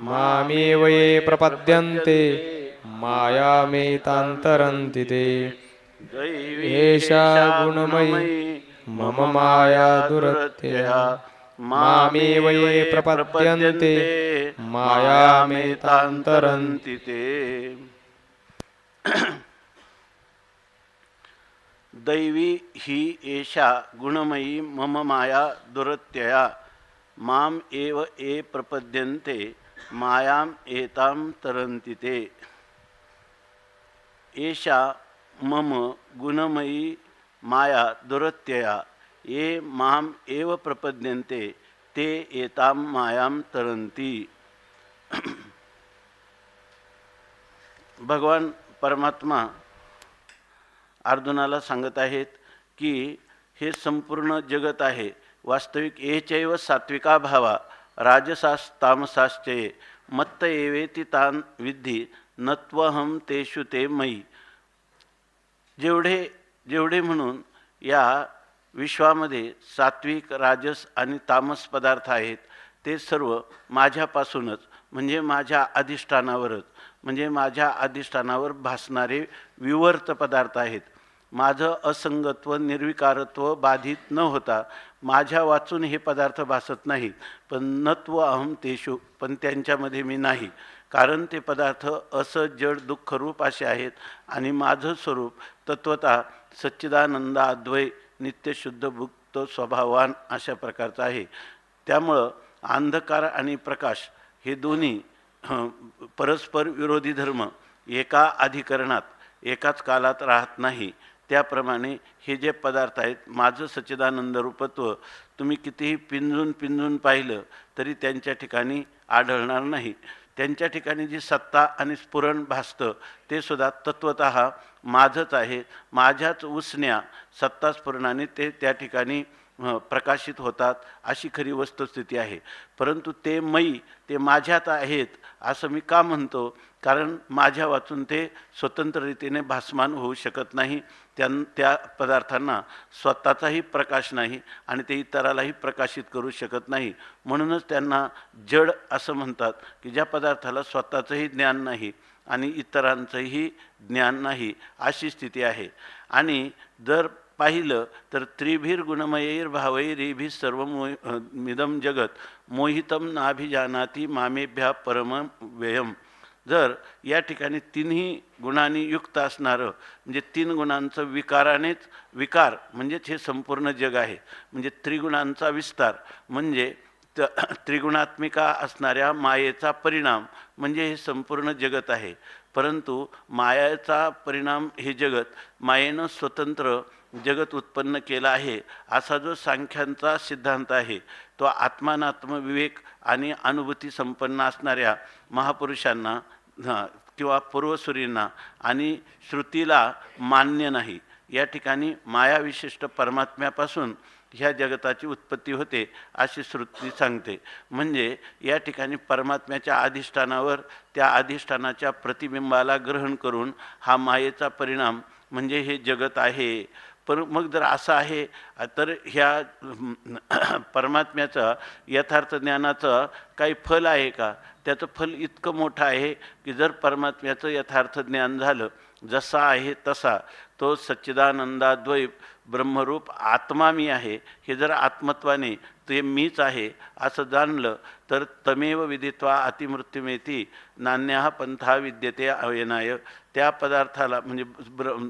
मामेव ये प्रपद्यन्ते मायामेतान्तरन्ति ते एषा गुणमयी मम माया दुरत्यया मामेव ये प्रपद्यन्ते मायामेतान्तरन्ति ते। दैवी ही एषा गुणमयी मम माया दुरत्यया माम एव ये प्रपद्यन्ते मायाम एताम तरन्ति ते। एषा मम गुणमयी माया दुरत्यया ये माम एव प्रपद्यन्ते ते एताम मायाम तरन्ति। भगवान परमात्मा अर्जुनाला सांगत आहेत की हे संपूर्ण जगत आहे, वास्तविक एचैव सात्विका भावा राजसास तामसाश्चये मत्त एवेति तान विद्धि नत्वहम तेषु ते मयी। जेवढे म्हणून या विश्वामध्ये सात्विक राजस आणि तामस पदार्थ आहेत ते सर्व माझ्यापासूनच म्हणजे माझ्या अधिष्ठानावरच म्हणजे माझ्या अधिष्ठानावर भासणारे विवर्त पदार्थ आहेत। माझं असंगत्व निर्विकारत्व बाधित न होता माझ्या वाचून हे पदार्थ भासत नाहीत, पण नत्व अहम तेषु, पण त्यांच्यामध्ये मी नाही, कारण ते पदार्थ असं जड दुःखरूप असे आहेत आणि माझं स्वरूप तत्वतः सच्चिदानंद अद्वय नित्यशुद्ध भुक्त स्वभावान अशा प्रकारचं आहे। त्यामुळं अंधकार आणि प्रकाश हे दोन्ही परस्पर विरोधी धर्म एका अधिकरणात एकाच कालात राहत नाही। त्याप्रमाणे हे जे पदार्थ आहेत माझं सच्चिदानंद रूपत्व तुम्ही कितीही पिंजून पाहिलं तरी त्यांच्या ठिकाणी आढळणार नाही। त्यांच्या ठिकाणी जी सत्ता आणि स्फुरण भासतं ते सुद्धा तत्वतः माझंच आहे। माझ्याच उसण्या सत्ता स्फुरणाने ते त्या ठिकाणी प्रकाशित होतात अशी खरी वस्तुस्थिती आहे। परंतु ते मयी ते माझ्यात आहेत असं मी का म्हणतो, कारण माझ्या वाचून ते स्वतंत्ररीतीने भासमान होऊ शकत नाही। त्या पदार्थांना स्वतःचाही प्रकाश नाही आणि ते इतरालाही प्रकाशित करू शकत नाही। म्हणूनच त्यांना जड असं म्हणतात की ज्या पदार्थाला स्वतःचंही ज्ञान नाही आणि इतरांचंही ज्ञान नाही अशी स्थिती आहे। आणि जर पाहिलं तर त्रिभिर गुणमयैर्भावैरिभिः सर्वमिदं जगत मोहितं नाभिजानाति मामेभ्यः परमं व्ययम्। जर या ठिकाणी तिन्ही गुणांनी युक्त असणारं म्हणजे तीन गुणांचं विकारानेच विकार म्हणजेच हे संपूर्ण जग आहे। म्हणजे त्रिगुणांचा विस्तार म्हणजे त्रिगुणात्मिका असणाऱ्या मायेचा परिणाम म्हणजे हे संपूर्ण जगत आहे। परंतु मायेचा परिणाम हे जगत मायेनं स्वतंत्र जगत उत्पन्न केला आहे असा जो सांख्यांचा सिद्धांत आहे तो आत्मानात्म विवेक आणि अनुभूती संपन्न असणाऱ्या महापुरुषांना किंवा पूर्वसुरींना आणि श्रुतीला मान्य नाही। या ठिकाणी मायाविशिष्ट परमात्म्यापासून ह्या जगताची उत्पत्ती होते अशी श्रुती सांगते। म्हणजे या ठिकाणी परमात्म्याच्या अधिष्ठानावर त्या अधिष्ठानाच्या प्रतिबिंबाला ग्रहण करून हा मायेचा परिणाम म्हणजे हे जगत आहे। पण मग जर असं आहे तर ह्या परमात्म्याचं यथार्थ ज्ञानाचं काही फल आहे का? त्याचं फल इतकं मोठं आहे की जर परमात्म्याचं यथार्थ ज्ञान झालं जसा आहे तसा तो सच्चिदानंदाद्वय ब्रह्मरूप आत्मा मी आहे हे जर आत्मत्वाने ते मीच आहे असं जाणलं तर तमेव विदित्वा अतिमृत्युमेती नान्यः पंथा विद्यते अयनाय। त्या पदार्थाला म्हणजे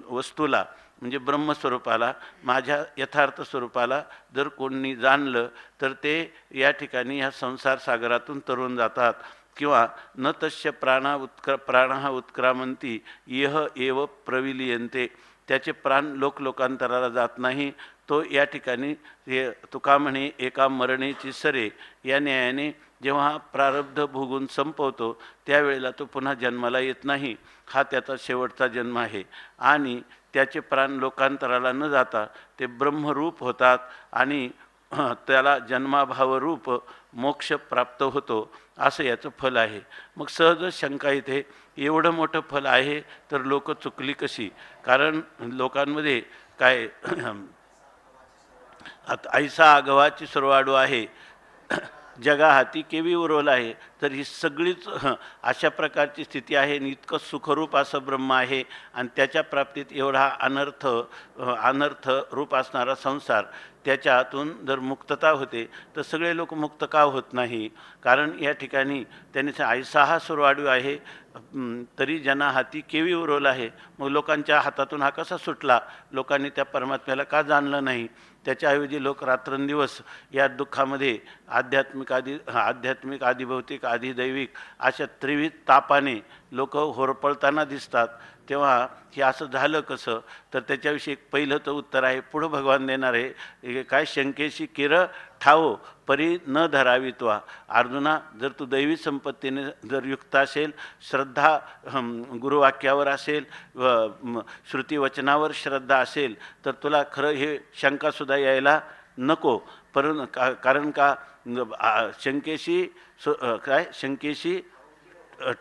वस्तूला म्हणजे ब्रह्मस्वरूपाला माझ्या यथार्थ स्वरूपाला जर कोणी जाणलं तर ते या ठिकाणी ह्या संसार सागरातून तरून जातात। किंवा न तस्य प्राणः उत्क्रामंती यह एव प्रविलीयन्ते, त्याचे प्राण लोकांतराला जात नाही। तो या ठिकाणी हे तुका म्हणे एका मरणेची सरे या न्यायाने जेव्हा प्रारब्ध भोगून संपवतो त्यावेळेला तो पुन्हा जन्माला येत नाही, हा त्याचा शेवटचा जन्म आहे। आणि त्याचे प्राण लोकांतराला न जाता ते ब्रह्मरूप होतात आणि त्याला जन्माभावरूप मोक्ष प्राप्त होतो असं याचं फल आहे। मग सहज शंका येते एवढं मोठं फल आहे तर लोक चुकली कशी? कारण लोकांमध्ये काय ऐसा आगवाची सुरवाडू आहे जगा हाती केवी उरवला आहे. तर ही सगळीच अशा प्रकारची स्थिती आहे आणि इतकं सुखरूप असं ब्रह्म आहे आणि त्याच्या प्राप्तीत एवढा अनर्थ रूप असणारा संसार, त्याच्यातून जर मुक्तता होते तर सगळे लोक मुक्त का होत नाही? कारण या ठिकाणी त्यांनी ऐसा हा सुरवाडू आहे तरी जना हाती केवी उरवला आहे. मग लोकांच्या हातातून हा कसा सुटला? लोकांनी त्या परमात्म्याला का जाणलं नाही? त्याच्याऐवजी लोक रात्रंदिवस या दुःखामध्ये आध्यात्मिक आधिभौतिक आधिदैविक अशा त्रिविध तापाने लोक होरपळताना दिसतात. तेव्हा हे असं झालं कसं? तर त्याच्याविषयी एक पहिलं तर उत्तर आहे, पुढं भगवान देणार आहे काय, शंकेशी किर ठावो परी न धरावित्वा. अर्जुना, जर तू दैवी संपत्तीने जर युक्त असेल, श्रद्धा गुरुवाक्यावर असेल, श्रुतीवचनावर श्रद्धा असेल, तर तुला खरं हे शंकासुद्धा यायला नको. कारण का शंकेशी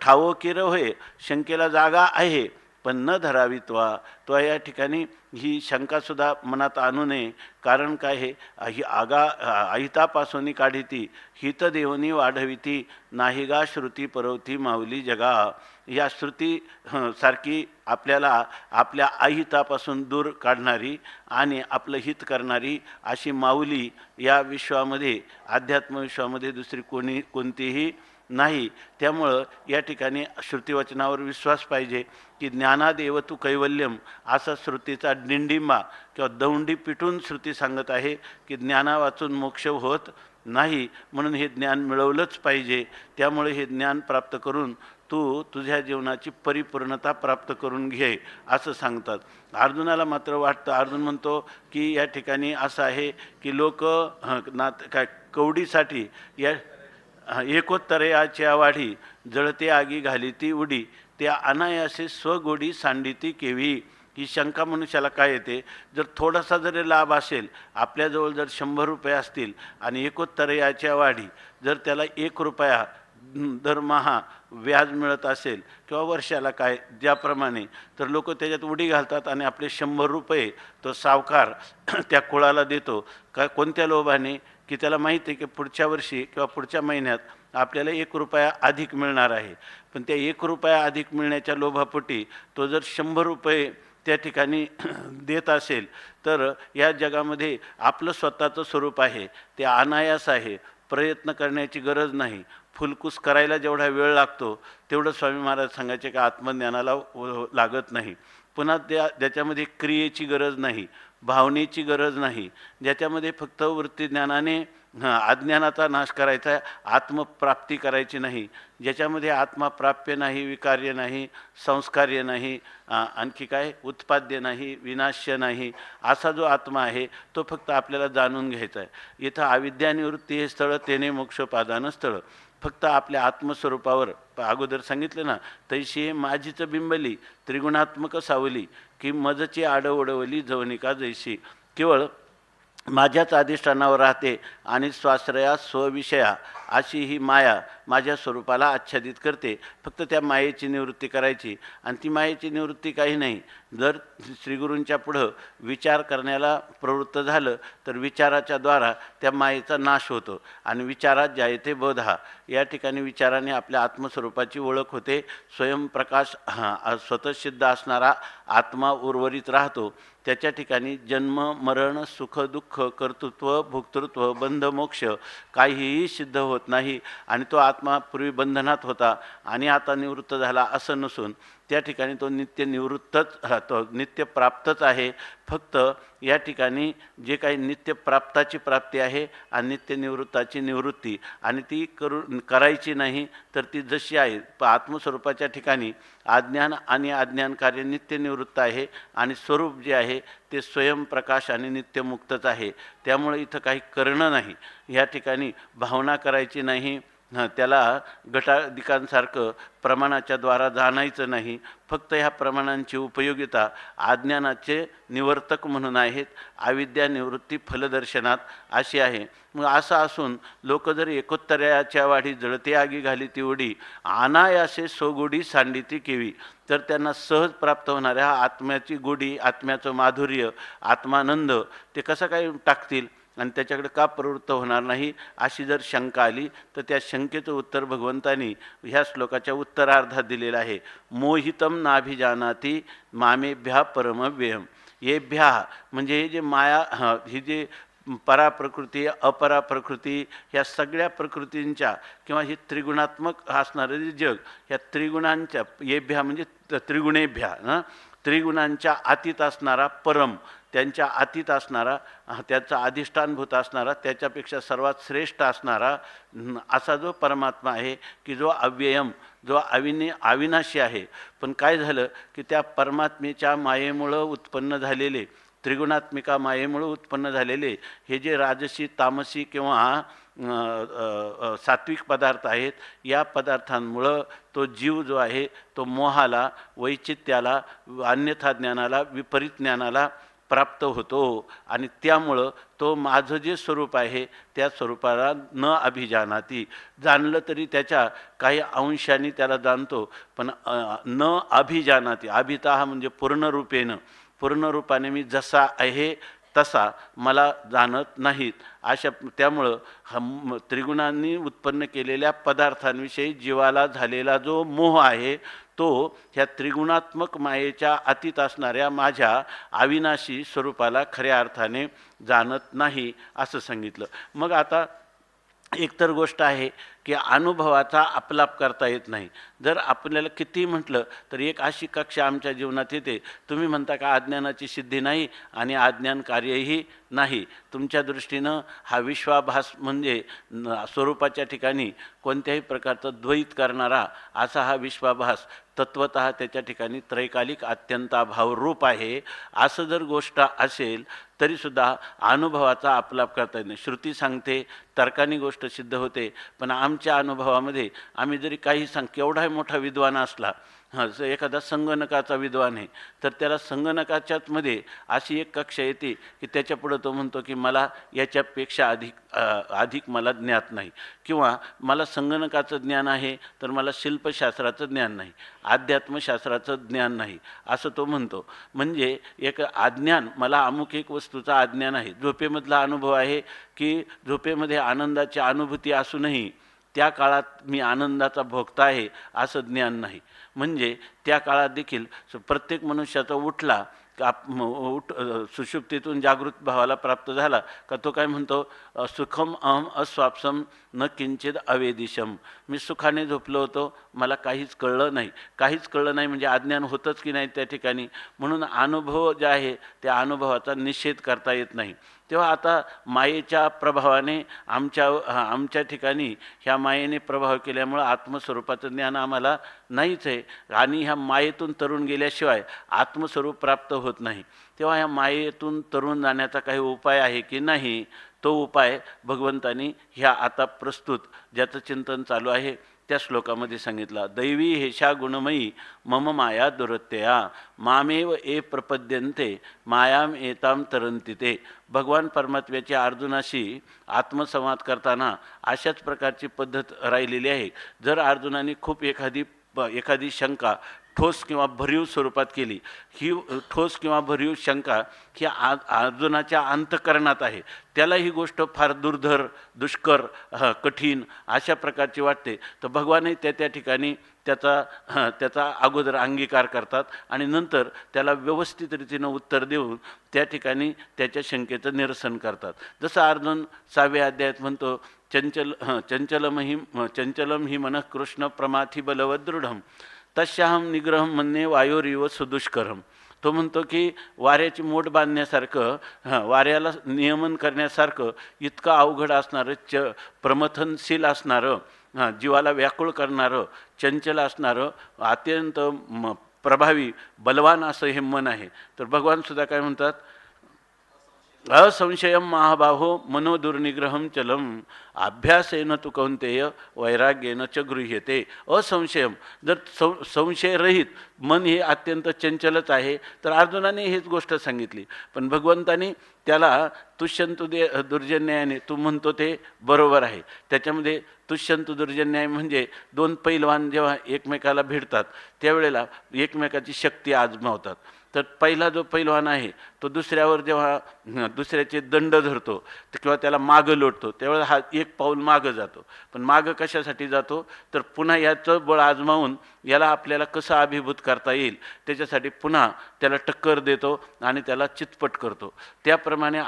ठावो किर होय, शंकेला जागा आहे पण न धरावित्वा. तो या ठिकाणी ही शंकासुद्धा मनात आणू नये. कारण काय आहे, ही अहितापासून काढिती हित देवनी वाढविती, नाही गा श्रुती परवती माऊली जगा. या श्रुती सारखी आपल्याला आपल्या अहितापासून दूर काढणारी आणि आपलं हित करणारी अशी माऊली या विश्वामध्ये, अध्यात्म विश्वामध्ये दुसरी कोणतीही नाही. त्यामुळं या ठिकाणी श्रुतिवचनावर विश्वास पाहिजे की ज्ञानादेव तू कैवल्यम, असा श्रुतीचा डिंडिमा किंवा दौंडी पिटून श्रुती सांगत आहे की ज्ञाना वाचून मोक्ष होत नाही, म्हणून हे ज्ञान मिळवलंच पाहिजे. त्यामुळे हे ज्ञान प्राप्त करून तू तुझ्या जीवनाची परिपूर्णता प्राप्त करून घे असं सांगतात. अर्जुनाला मात्र वाटतं, अर्जुन म्हणतो की या ठिकाणी असं आहे की लोक काय कवडीसाठी या एकोत्तरयाच्या वाढी जळते आगी घाली ती उडी, त्या अनायासे स्वगोडी सांडिती केवी. ही शंका मनुष्याला काय येते? जर थोडासा जरी लाभ असेल, आपल्याजवळ जर 100 रुपये असतील आणि एकोत्तरयाच्या वाढी जर त्याला 1 रुपया दरमहा व्याज मिळत असेल किंवा वर्षाला काय ज्याप्रमाणे, तर लोक त्याच्यात उडी घालतात आणि आपले 100 रुपये तो सावकार त्या कुळाला देतो. का कोणत्या लोभाने? की त्याला माहीत आहे की पुढच्या वर्षी किंवा पुढच्या महिन्यात आपल्याला 1 रुपया अधिक मिळणार आहे. पण त्या 1 रुपया अधिक मिळण्याच्या लोभापोटी तो जर 100 रुपये त्या ठिकाणी देत असेल, तर या जगामध्ये आपलं स्वतःचं स्वरूप आहे, ते अनायास आहे, प्रयत्न करण्याची गरज नाही. फुलकूस करायला जेवढा वेळ लागतो तेवढं स्वामी महाराज सांगायचे का आत्मज्ञानाला लागत नाही. पुन्हा ज्याच्यामध्ये क्रियेची गरज नाही, भावनेची गरज नाही, ज्याच्यामध्ये फक्त वृत्तीज्ञानाने अज्ञानाचा नाश करायचा, आत्मप्राप्ती करायची नाही, ज्याच्यामध्ये आत्मप्राप्य नाही, विकार्य नाही, संस्कार्य नाही, आणखी काय उत्पाद्य नाही, विनाश्य नाही, असा जो आत्मा आहे तो फक्त आपल्याला जाणून घ्यायचा आहे. इथं अविद्या निवृत्ती हे स्थळ, तेने मोक्षपादान स्थळ. फक्त आपल्या आत्मस्वरूपावर अगोदर सांगितलं ना, तैशी माझीच बिंबली त्रिगुणात्मक सावली, की मजची आडवडवली जवनिका जैशी. केवळ माझ्याच अधिष्ठानावर राहते आणि स्वाश्रया स्वविषया अशी ही माया माझ्या स्वरूपाला आच्छादित करते. फक्त त्या मायेची निवृत्ती करायची. आणि ती मायेची निवृत्ती काही नाही, जर श्रीगुरूंच्या पुढं विचार करण्याला प्रवृत्त झालं तर विचाराच्या द्वारा त्या मायेचा नाश होतो. आणि विचारात जायते बोधा, या ठिकाणी विचाराने आपल्या आत्मस्वरूपाची ओळख होते. स्वयंप्रकाश स्वतःसिद्ध असणारा आत्मा उर्वरित राहतो. त्याच्या ठिकाणी जन्म मरण सुख दुःख कर्तृत्व भोक्तृत्व बंध मोक्ष काहीही सिद्ध होत नाही. आणि तो आत्मा पूर्वी बंधनात होता आणि आता निवृत्त झाला असं नसून त्या ठिकाणी तो नित्य निवृत्तच राहतो, नित्य प्राप्तच आहे. फक्त या ठिकाणी जे काही नित्य प्राप्ताची प्राप्ती आहे आणि नित्य निवृत्ताची निवृत्ती, आणि ती करायची नाही तर ती जशी आहे. आत्मस्वरूपाच्या ठिकाणी अज्ञान आणि अज्ञान कार्य नित्य निवृत्त आहे आणि स्वरूप जे आहे ते स्वयंप्रकाश आणि नित्यमुक्तच आहे. त्यामुळे इथं काही करणं नाही, या ठिकाणी भावना करायची नाही, त्याला घटाधिकांसारखं प्रमाणाच्या द्वारा जाणायचं नाही. फक्त ह्या प्रमाणांची उपयोगिता अज्ञानाचे निवर्तक म्हणून आहेत, अविद्या निवृत्ती फलदर्शनात अशी आहे. मग असं असून लोक जर एकोत्तराच्या वाढी जळते आगी घाली ती उडी, अनायासे सोगुडी सांडिती केवी, तर त्यांना सहज प्राप्त होणाऱ्या आत्म्याची गोडी, आत्म्याचं माधुर्य, आत्मानंद ते कसं काय टाकतील? आणि त्याच्याकडे का प्रवृत्त होणार नाही अशी जर शंका आली तर त्या शंकेचं उत्तर भगवंतानी ह्या श्लोकाच्या उत्तरार्धात दिलेलं आहे. मोहितम नाभिजानाती मामेभ्या परमव्ययम. येभ्या म्हणजे हे जे माया ही जे पराप्रकृती अपराप्रकृती ह्या सगळ्या प्रकृतींच्या किंवा ही त्रिगुणात्मक असणारं जे जग ह्या त्रिगुणांच्या येभ्या म्हणजे त्रिगुणेभ्या त्रिगुणांच्या अतीत असणारा परम त्यांच्या अतीत असणारा त्याचा अधिष्ठानभूत असणारा त्याच्यापेक्षा सर्वात श्रेष्ठ असणारा असा जो परमात्मा आहे की जो अव्ययम जो अविनाशी आहे. पण काय झालं की त्या परमात्मेच्या मायेमुळं उत्पन्न झालेले त्रिगुणात्मिका मायेमुळे उत्पन्न झालेले हे जे राजसी तामसी किंवा सात्विक पदार्थ आहेत या पदार्थांमुळं तो जीव जो आहे तो मोहाला वैचित्याला अन्यथा ज्ञानाला विपरीत ज्ञानाला प्राप्त होतो आणि त्यामुळं तो माझं जे स्वरूप आहे त्या स्वरूपाला न अभिजानाती जाणलं तरी त्याच्या काही अंशांनी त्याला जाणतो पण न अभिजानाती अभिता म्हणजे पूर्णरूपाने मी जसा आहे तसा मला जाणत नाहीत अशा त्यामुळं त्रिगुणांनी उत्पन्न केलेल्या पदार्थांविषयी जीवाला झालेला जो मोह आहे तो ह्या त्रिगुणात्मक मायेच्या अतीत असणाऱ्या माझ्या अविनाशी स्वरूपाला खऱ्या अर्थाने जाणत नाही असं सांगितलं. मग आता एकतर गोष्ट आहे की अनुभवाचा अपलाप करता येत नाही. जर आपल्याला किती म्हटलं तर एक अशी कक्षा आमच्या जीवनात येते, तुम्ही म्हणता का अज्ञानाची सिद्धी नाही आणि अज्ञान कार्यही नाही. तुमच्या दृष्टीनं हा विश्वाभास म्हणजे स्वरूपाच्या ठिकाणी कोणत्याही प्रकारचं द्वैत करणारा असा हा विश्वाभास तत्वतः त्याच्या ठिकाणी त्रैकालिक अत्यंताभाव रूप आहे. असं जर गोष्ट असेल तरीसुद्धा अनुभवाचा अपलाप करता येत नाही. श्रुती सांगते, तर्काने गोष्ट सिद्ध होते, पण आमच्या अनुभवामध्ये आम्ही जरी काही केवढाही मोठा विद्वान असला एखादा संगणकाचा विद्वान आहे तर त्याला संगणकाच्याच मध्ये अशी एक कक्षा येते की त्याच्यापुढं तो म्हणतो की मला याच्यापेक्षा अधिक मला ज्ञात नाही किंवा मला संगणकाचं ज्ञान आहे तर मला शिल्पशास्त्राचं ज्ञान नाही, अध्यात्मशास्त्राचं ज्ञान नाही असं तो म्हणतो. म्हणजे एक अज्ञान मला अमुक एक वस्तूचा अज्ञान आहे. झोपेमधला अनुभव आहे की झोपेमध्ये आनंदाची अनुभूती असूनही त्या काळात मी आनंदाचा भोगता आहे असं ज्ञान नाही. म्हणजे त्या काळात देखील प्रत्येक मनुष्याचा उठला सुषुप्तीतून जागृत भावाला प्राप्त झाला का तो काय म्हणतो, सुखम अहम अस्वाप्सम न किंचित अवेदिशम. मी सुखाने झोपलो होतो, मला काहीच कळलं नाही म्हणजे अज्ञान होतंच की नाही त्या ठिकाणी. म्हणून अनुभव जे आहे त्या अनुभवाचा निषेध करता येत नाही. तेव्हा आता मायेच्या प्रभावाने आमच्या ठिकाणी ह्या मायेने प्रभाव केल्यामुळं आत्मस्वरूपाचं ज्ञान आम्हाला नाहीच आहे आणि ह्या मायेतून तरुण गेल्याशिवाय आत्मस्वरूप प्राप्त होत नाही. तेव्हा ह्या मायेतून तरुण जाण्याचा काही उपाय आहे की नाही, तो उपाय भगवंतानी ह्या आता प्रस्तुत ज्याचं चिंतन चालू आहे त्या श्लोकामध्ये सांगितला. दैवी हेशा गुणमयी मम माया दुरत्यया मामेव ए प्रपद्यन्ते मायाम एताम तरंती ते. भगवान परमात्म्याच्या अर्जुनाशी आत्मसंवाद करताना अशाच प्रकारची पद्धत राहिलेली आहे. जर अर्जुनाने खूप एखादी शंका ठोस किंवा भरीव स्वरूपात केली, ही ठोस किंवा भरीव शंका ही अर्जुनाच्या अंतःकरणात आहे, त्याला ही गोष्ट फार दुर्धर दुष्कर कठीण अशा प्रकारची वाटते, तर भगवानही त्या ठिकाणी त्याचा अगोदर अंगीकार करतात आणि नंतर त्याला व्यवस्थित रीतीनं उत्तर देऊन त्या ठिकाणी त्याच्या शंकेचं निरसन करतात. जसं अर्जुन 6व्या अध्यायात म्हणतो, चंचलम ही मनः कृष्ण प्रमाथी बलवत दृढम तस्याहम निग्रहम म्हणणे वायोरिव सुदुष्करम. तो म्हणतो की वाऱ्याची मोठ बांधण्यासारखं वाऱ्याला नियमन करण्यासारखं इतकं अवघड असणारं प्रमथनशील असणारं जीवाला व्याकुळ करणारं चंचल असणारं अत्यंत प्रभावी बलवान असं हे मन आहे. तर भगवानसुद्धा काय म्हणतात, असंशयम महाबाहो मनोदुर्निग्रहम चलम अभ्यासेन तु कौंतेय वैराग्येन च गृह्यते. असंशयम जर संशयरहित मन हे अत्यंत चंचलच आहे तर अर्जुनाने हेच गोष्ट सांगितली. पण भगवंतानी त्याला तुष्यंतु दुर्जन्यायाने तू म्हणतो ते बरोबर आहे. त्याच्यामध्ये तुष्यंतु दुर्जन्याय म्हणजे दोन पैलवान जेव्हा एकमेकाला भिडतात त्यावेळेला एकमेकाची शक्ती आजमावतात. तर पहिला जो पैलवान आहे तो दुसऱ्यावर जेव्हा दुसऱ्याचे दंड धरतो किंवा त्याला मागं लोटतो त्यावेळेस हा एक पाऊल मागं जातो. पण मागं कशासाठी जातो तर पुन्हा याचं बळ आजमावून याला आपल्याला कसं अभिभूत करता येईल त्याच्यासाठी पुन्हा त्याला टक्कर देतो आणि त्याला चितपट करतो. त्याप्रमाणे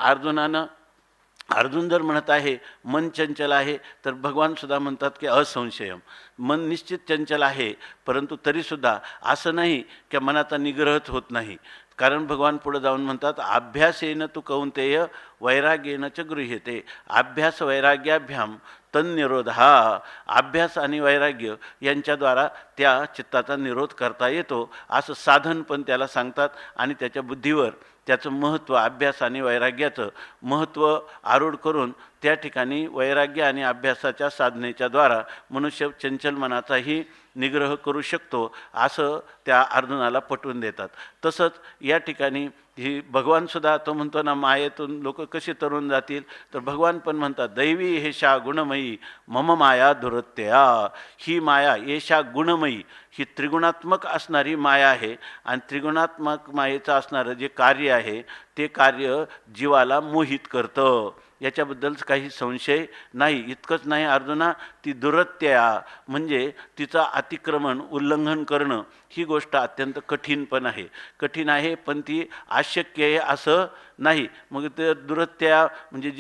अर्जुन जर म्हणत आहे मन चंचल आहे तर भगवानसुद्धा म्हणतात की असंशयम, मन निश्चित चंचल आहे, परंतु तरीसुद्धा असं नाही की मनाचा निग्रहच होत नाही. कारण भगवान पुढे जाऊन म्हणतात अभ्यासेन तू कौंतेय वैराग्येन च गृह्यते. अभ्यास वैराग्याभ्याम तन्निरोध. हा अभ्यास आणि वैराग्य यांच्याद्वारा त्या चित्ताचा निरोध करता येतो असं साधन पण त्याला सांगतात. आणि त्याच्या बुद्धीवर त्याचं महत्त्व, अभ्यास आणि वैराग्याचं महत्त्व आरूढ करून त्या ठिकाणी वैराग्य आणि अभ्यासाच्या साधनेच्या द्वारा मनुष्य चंचल मनाचाही निग्रह करू शकतो असं त्या अर्जुनाला पटवून देतात. तसंच या ठिकाणी ही भगवानसुद्धा तो म्हणतो ना मायेतून लोक कसे तरुण जातील, तर भगवान पण म्हणतात दैवी हेशा गुणमयी मम माया दुरत्यया. ही माया येशा गुणमयी, ही त्रिगुणात्मक असणारी माया आहे. आणि त्रिगुणात्मक मायेचं असणारं जे कार्य आहे ते कार्य जीवाला मोहित करतं, याच्याबद्दल काही संशय नाही. इतकंच नाही अर्जुना, ती दुरत्यया म्हणजे तिचं अतिक्रमण उल्लंघन करणं ही गोष्ट अत्यंत कठीण पण आहे. कठीण आहे पण ती अशक्य आहे असं नाही. मग ते दुरत्यया म्हणजे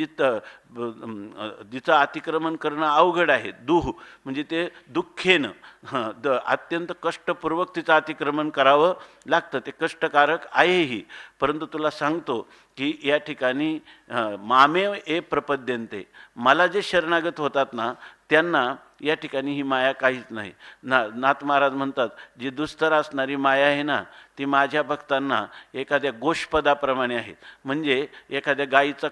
जिचं अतिक्रमण करणं अवघड आहे. दुह म्हणजे ते दुःखेनं अत्यंत कष्टपूर्वक तिचं अतिक्रमण करावं लागतं, ते कष्टकारक आहेही. परंतु तुला सांगतो की या ठिकाणी मामेव ए प्रपद्यन्ते, मला जे शरणागत होतात ना त्यांना या ठिकाणी ही माया काहीच नाही. नाथ महाराज म्हणतात जी दुस्तर असणारी माया आहे ना ती माझ्या भक्तांना एखाद्या गोष्पदाप्रमाणे आहे. म्हणजे एखाद्या गाईचा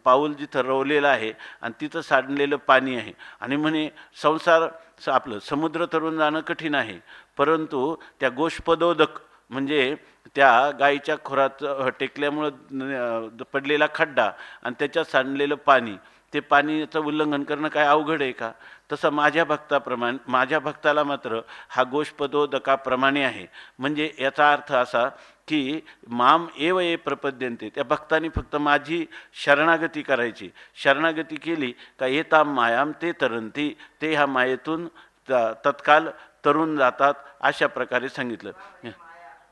पाऊल जिथं रवलेलं आहे आणि तिथं सांडलेलं पाणी आहे आणि म्हणे संसार आपलं समुद्र तरून जाणं कठीण आहे, परंतु त्या गोष्पदोदक म्हणजे त्या गाईच्या खोरात टेकल्यामुळं पडलेला खड्डा आणि त्याच्यात सांडलेलं पाणी, ते पाणीचं उल्लंघन करणं काय अवघड आहे का? तसं माझ्या भक्ताला मात्र हा गोष्पदोदकाप्रमाणे आहे. म्हणजे याचा अर्थ असा की माम एव ए प्रपद्यन्ते, त्या भक्तांनी फक्त माझी शरणागती करायची. शरणागती केली का येताम मायाम ते तरंती, ते ह्या मायेतून तत्काल तरुण जातात अशा प्रकारे सांगितलं.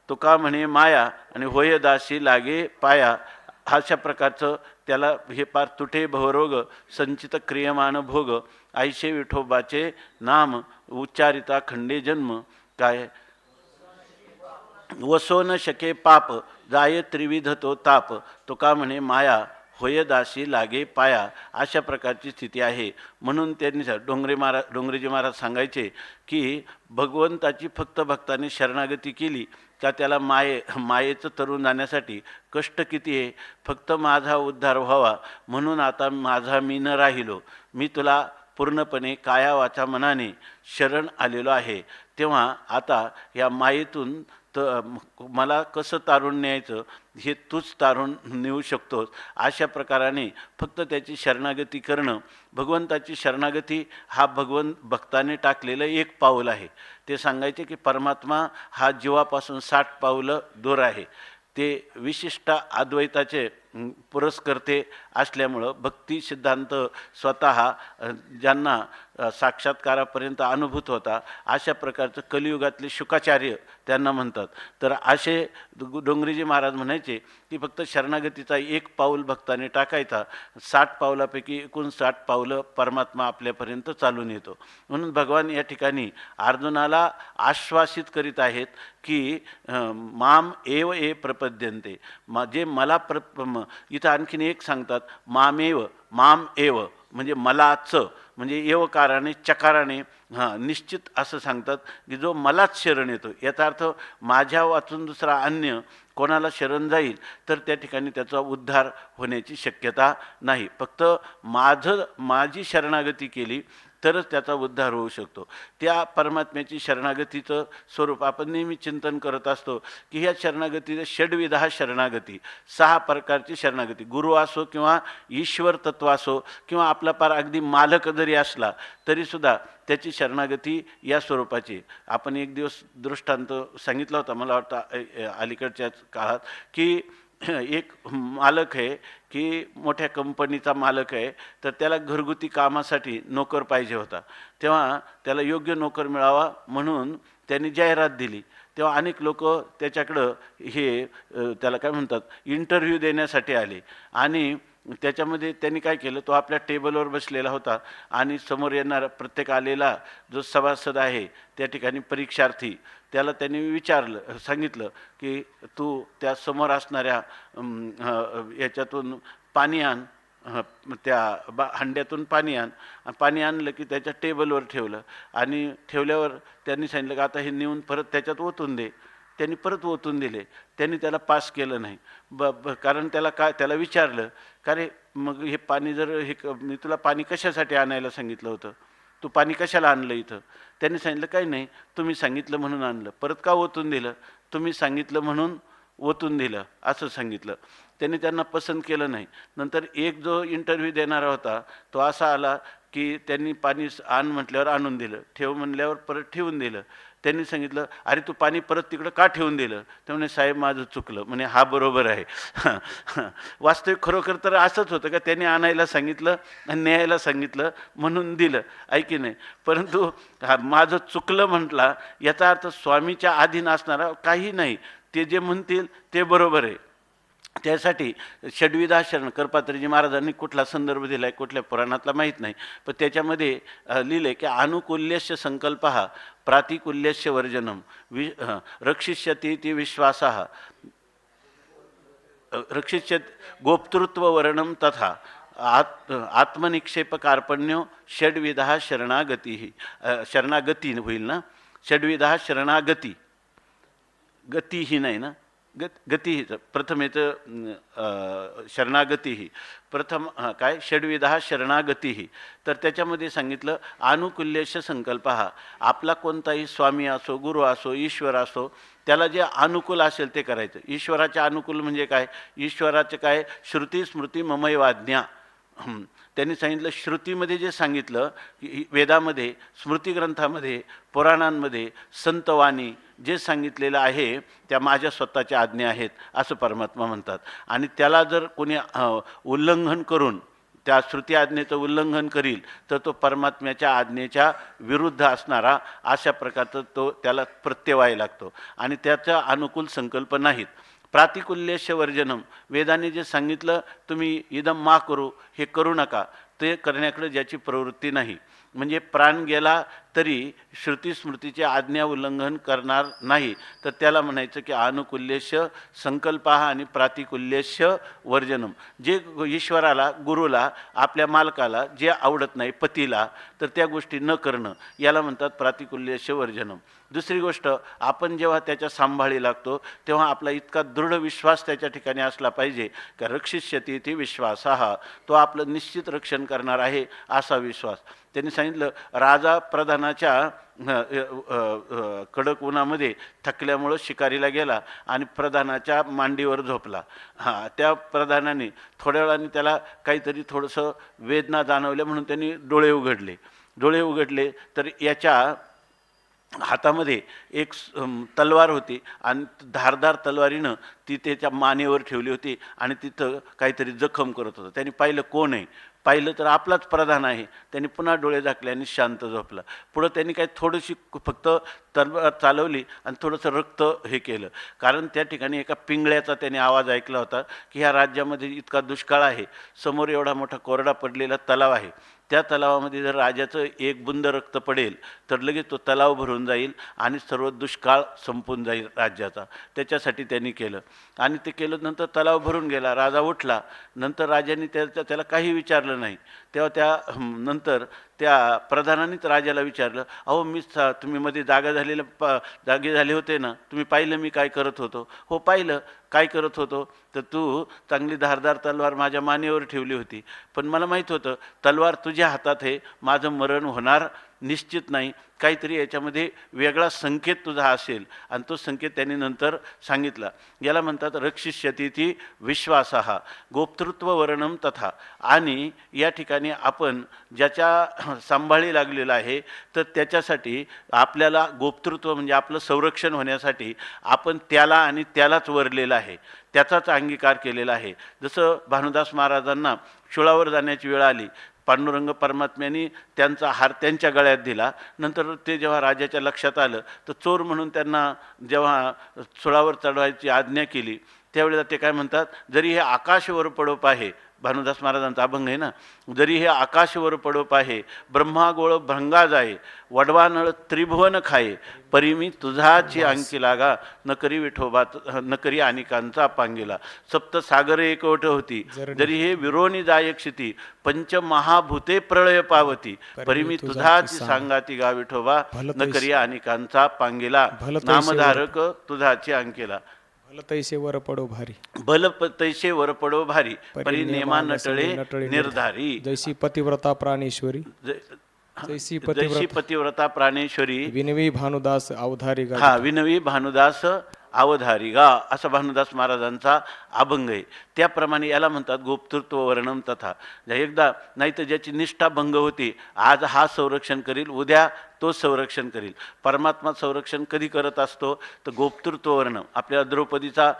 तो का म्हणे माया आणि होय दासी लागे पाया, अशा प्रकारचं त्याला हे पार तुटे भवरोग संचित क्रियमान भोग आयशे विठोबाचे नाम उच्चारिता खंडे जन्म, काय वसो न शके पाप जाय त्रिविध तो ताप. तो का म्हणे माया होय दासी लागे पाया, अशा प्रकारची स्थिती आहे. म्हणून त्यांनी डोंगरेजी महाराज सांगायचे की भगवंताची फक्त भक्तांनी शरणागती केली का त्याला मायेचं तरुण जाण्यासाठी कष्ट किती आहे. फक्त माझा उद्धार व्हावा म्हणून आता माझा मी न राहिलो, मी तुला पूर्णपणे काया वाचा मनाने शरण आलेलो आहे. तेव्हा आता या मायेतून मला कसं तारून न्यायचं हे तूच तारून नेऊ शकतोस. अशा प्रकाराने फक्त त्याची शरणागती करणं, भगवंताची शरणागती हा भक्ताने टाकलेलं एक पाऊल आहे. ते सांगायचे की परमात्मा हा जीवापासून 60 पावलं दूर आहे. ते विशिष्ट अद्वैताचे पुरस्कर्ते असल्यामुळं भक्ती सिद्धांत स्वतः ज्यांना साक्षात्कारापर्यंत अनुभूत होता अशा प्रकारचं कलियुगातले शुकाचार्य त्यांना म्हणतात. तर असे डोंगरेजी महाराज म्हणायचे की फक्त शरणागतीचा एक पाऊल भक्ताने टाकायचा, 60 पावलापैकी एकूण 60 पावलं परमात्मा आपल्यापर्यंत चालून येतो. म्हणून भगवान या ठिकाणी अर्जुनाला आश्वासित करीत आहेत की माम एव ए प्रपद्यन्ते, जे मला इथं आणखीन एक सांगतात माम एव म्हणजे मलाच, म्हणजे एवकाराने चकाराने निश्चित असं सांगतात की जो मलाच शरण येतो. याचा अर्थ माझ्या वाचून दुसरा अन्य कोणाला शरण जाईल तर त्या ठिकाणी त्याचा उद्धार होण्याची शक्यता नाही. फक्त माझी शरणागती केली तरच त्याचा उद्धार होऊ शकतो. त्या परमात्म्याची शरणागतीचं स्वरूप आपण नेहमी चिंतन करत असतो की ह्या शरणागतीचं षड्विधा शरणागती, 6 प्रकारची शरणागती, गुरु असो किंवा ईश्वर तत्व असो किंवा आपला पार अगदी मालक जरी असला तरीसुद्धा त्याची शरणागती या स्वरूपाची. आपण एक दिवस दृष्टांत सांगितला होता मला वाटतं अलीकडच्याच काळात, की एक मालक आहे की मोठ्या कंपनीचा मालक आहे, तर त्याला घरगुती कामासाठी नोकर पाहिजे होता. तेव्हा त्याला योग्य नोकर मिळावा म्हणून त्यांनी जाहिरात दिली. तेव्हा अनेक लोक त्याच्याकडं त्याला काय म्हणतात इंटरव्ह्यू देण्यासाठी आले. आणि त्याच्यामध्ये त्यांनी काय केलं, तो आपल्या टेबलवर बसलेला होता आणि समोर येणारा प्रत्येक आलेला जो सभासद आहे त्या ठिकाणी परीक्षार्थी, त्याला त्यांनी सांगितलं की तू त्या समोर असणाऱ्या याच्यातून पाणी आण, त्या हंड्यातून पाणी आण. पाणी आणलं की त्याच्या टेबलवर ठेवलं आणि ठेवल्यावर त्यांनी सांगितलं की आता हे नेऊन परत त्याच्यात ओतून दे. त्यांनी परत ओतून दिले. त्यांनी त्याला पास केलं नाही. कारण त्याला विचारलं का रे मग हे पाणी मी तुला पाणी कशासाठी आणायला सांगितलं होतं, तू पाणी कशाला आणलं इथं? त्यांनी सांगितलं काही नाही, तुम्ही सांगितलं म्हणून आणलं. परत का ओतून दिलं? तुम्ही सांगितलं म्हणून ओतून दिलं असं सांगितलं. त्यांनी त्यांना पसंत केलं नाही. नंतर एक जो इंटरव्ह्यू देणारा होता तो असा आला की त्यांनी पाणी आण म्हटल्यावर आणून दिलं, ठेव म्हणल्यावर परत ठेवून दिलं. त्यांनी सांगितलं अरे तू पाणी परत तिकडं का ठेवून दिलं? ते म्हणे साहेब माझं चुकलं. म्हणे हा बरोबर आहे. वास्तविक खरोखर तर असंच होतं का त्यांनी आणायला सांगितलं आणि न्यायला सांगितलं म्हणून दिलं, ऐकी नाही. परंतु माझं चुकलं म्हटला याचा अर्थ स्वामीच्या अधीन असणारा काही नाही, ते जे म्हणतील ते बरोबर आहे. त्यासाठी षड्विधा शरण करपात्रीजी महाराजांनी कुठला संदर्भ दिला आहे कुठल्या पुराणातला माहीत नाही, पण त्याच्यामध्ये लिहिलं आहे की अनुकूल्यस्य संकल्प हा प्रातिकूल्यस्य वर्जनम रक्षिष्यति ती विश्वासः रक्षिष्यत गोप्तृत्ववर्णम तथा आत्मनिक्षेप कार्पण्यो षड्विधा शरणागती होईल ना, षड्विधा शरणागती, गती ही नाही ना, गती प्रथमेचं शरणागती ही प्रथम काय षड्विधा शरणागती ही. तर त्याच्यामध्ये सांगितलं अनुकूल्यश संकल्प हा आपला कोणताही स्वामी असो गुरु असो ईश्वर असो त्याला जे अनुकूल असेल ते करायचं. ईश्वराचे अनुकूल म्हणजे काय? ईश्वराचे काय श्रुती स्मृती ममैवाज्ञा. त्यांनी सांगितलं श्रुतीमध्ये जे सांगितलं की वेदामध्ये स्मृतिग्रंथामध्ये पुराणांमध्ये संतवाणी जे सांगितलेलं आहे त्या माझ्या स्वतःच्या आज्ञा आहेत असं परमात्मा म्हणतात. आणि त्याला जर कोणी उल्लंघन करून त्या श्रुती आज्ञेचं उल्लंघन करील तर तो परमात्म्याच्या आज्ञेच्या विरुद्ध असणारा अशा प्रकारचा त्याला प्रत्यय व्हायला लागतो आणि त्याचा अनुकूल संकल्प नाहीत. प्रातिकूल्यश वर्जनम, वेदाने जे सांगितलं तुम्ही इदम मा करू, हे करू नका, ते करण्याकडे ज्याची प्रवृत्ती नाही, म्हणजे प्राण गेला तरी श्रुती स्मृतीचे आज्ञा उल्लंघन करणार नाही, तर त्याला म्हणायचं की अनुकूल्यश संकल्प आणि प्रातिकूल्यश वर्जनम. जे ईश्वराला गुरुला आपल्या मालकाला जे आवडत नाही पतीला तर त्या गोष्टी न करणं याला म्हणतात प्रातिकूल्यश वर्जनम. दुसरी गोष्ट, आपण जेव्हा त्याच्या सांभाळी लागतो तेव्हा आपला इतका दृढ विश्वास त्याच्या ठिकाणी असला पाहिजे का रक्षिष्यति ती विश्वास हा तो आपलं निश्चित रक्षण करणार आहे असा विश्वास. त्यांनी सांगितलं राजा प्रधानाच्या कडक उन्हामध्ये थकल्यामुळं शिकारीला गेला आणि प्रधानाच्या मांडीवर झोपला. त्या प्रधानाने थोड्या वेळाने त्याला काहीतरी थोडंसं वेदना जाणवल्या म्हणून त्यांनी डोळे उघडले तर याच्या हातामध्ये एक तलवार होती आणि धारदार तलवारीनं ती त्याच्या मानेवर ठेवली होती आणि तिथं काहीतरी जखम करत होतं. त्यांनी पाहिलं कोण आहे, पाहिलं तर आपलाच प्रधान आहे. त्यांनी पुन्हा डोळे झाकले आणि शांत झोपला. पुढं त्यांनी काही थोडीशी फक्त तलवार चालवली आणि थोडंसं रक्त हे केलं, कारण त्या ठिकाणी एका पिंगळ्याचा त्याने आवाज ऐकला होता की ह्या राज्यामध्ये इतका दुष्काळ आहे, समोर एवढा मोठा कोरडा पडलेला तलाव आहे, त्या तलावामध्ये जर राजाचं एक बुंद रक्त पडेल तर लगेच तो तलाव भरून जाईल आणि सर्व दुष्काळ संपून जाईल राज्याचा. त्याच्यासाठी त्यांनी केलं आणि ते केलं. नंतर तलाव भरून गेला, राजा उठला. नंतर राजांनी त्याला काही विचारलं नाही. तेव्हा नंतर त्या प्रधानानेच राजाला विचारलं, अहो तुम्ही मध्ये जागे झाले होते ना, तुम्ही पाहिलं मी काय करत होतो? हो पाहिलं. काय करत होतो? तर तू चांगली धारदार तलवार माझ्या मानेवर ठेवली होती, पण मला माहीत होतं तलवार तुझ्या हातात आहे, माझं मरण होणार निश्चित नाही, काहीतरी याच्यामध्ये वेगळा संकेत तुझा असेल. आणि तो संकेत त्यांनी नंतर सांगितला. याला म्हणतात रक्षिष्यतीति विश्वासः गोप्तृत्व वर्णम तथा. आणि या ठिकाणी आपण ज्याच्या सांभाळी लागलेला आहे तर त्याच्यासाठी आपल्याला गोप्तृत्व म्हणजे आपलं संरक्षण होण्यासाठी आपण त्याला आणि त्यालाच वरलेलं आहे, त्याचाच अंगीकार केलेला आहे. जसं भानुदास महाराजांना शुळावर जाण्याची वेळ आली, पांडुरंग परमात्म्यांनी त्यांचा हार त्यांच्या गळ्यात दिला. नंतर ते जेव्हा राजाच्या लक्षात आलं तर चोर म्हणून त्यांना जेव्हा सुळावर चढवायची आज्ञा केली त्यावेळेला ते काय म्हणतात, जरी हे आकाशवर पडोप आहे, भानुदास महाराजांचा अभंग आहे ना, जरी हे आकाशवर पडोप आहे, ब्रह्मागोळ भंगा जाये, वडवानळ त्रिभुवन खाये, परी मी तुझाची अंकी लागा, न करी विठोबा न करी अनिकांचा पांगिला. सप्त सागरे एकवट होती, जरी हे विरोनी जाय क्षिती, पंचमहाभूते प्रळय पावती, परी मी तुझाची सांगाती गा विठोबा, न करी अनिकांचा पांगिला, नामधारक तुझाची अंकीला. तैसे वर पडो भारी, भल तैसे वर पडो भारी, परी नेमा नटळे निर्धारी. जैसी पतिव्रता प्राणेश्वरी, जैसी पतिव्रता प्राणेश्वरी, विनवी भानुदास अवधारी गा. हा, विनवी भानुदास अवधारी गा, असा भानुदास महाराजांचा अभंग आहे. त्याप्रमाणे याला म्हणतात गोप्तृत्व वर्णम तथा. एकदा नाही तर ज्याची निष्ठा भंग होती, आज हा संरक्षण करील, उद्या तो संरक्षण करील. परमात्मा संरक्षण कधी करत असतो तर गोप्तृत्व वर्णम. आपल्याला द्रौपदीचा